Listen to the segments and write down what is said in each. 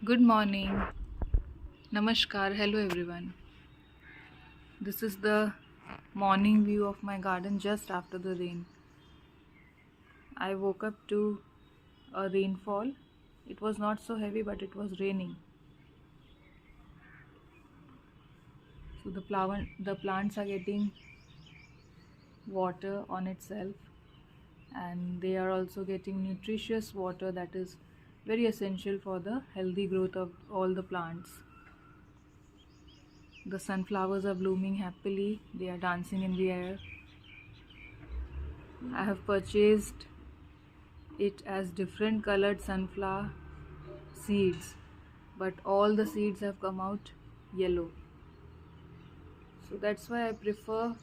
Good morning. Namaskar. Hello everyone. This is the morning view of my garden just after the rain. I woke up to a rainfall. It was not so heavy, but it was raining. So the plants are getting water on itself, and they are also getting nutritious water that is very essential for the healthy growth of all the plants. The sunflowers are blooming happily. They are dancing in the air. I have purchased it as different colored sunflower seeds, but all the seeds have come out yellow. So that's why I prefer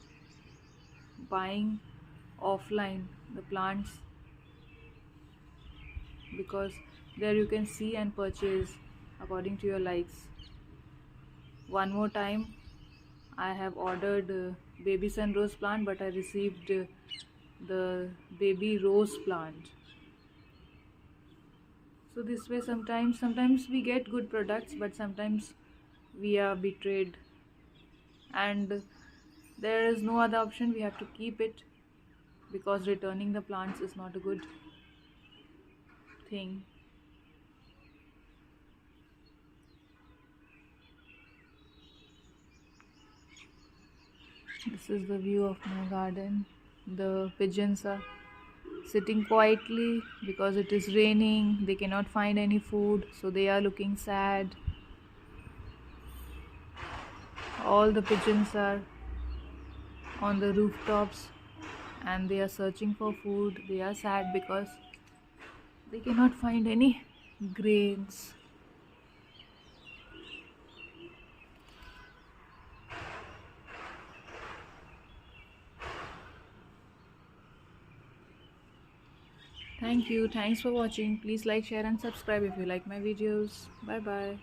buying offline the plants, because there you can see and purchase according to your likes. One more time, I have ordered baby sun rose plant, but I received the baby rose plant. So this way, sometimes we get good products, but sometimes we are betrayed, and there is no other option. We have to keep it, because returning the plants is not a good thing. This is the view of my garden. The pigeons are sitting quietly because it is raining. They cannot find any food, so they are looking sad. All the pigeons are on the rooftops and they are searching for food. They are sad because they cannot find any grains. Thank you. Thanks for watching. Please like, share and subscribe if you like my videos. Bye bye.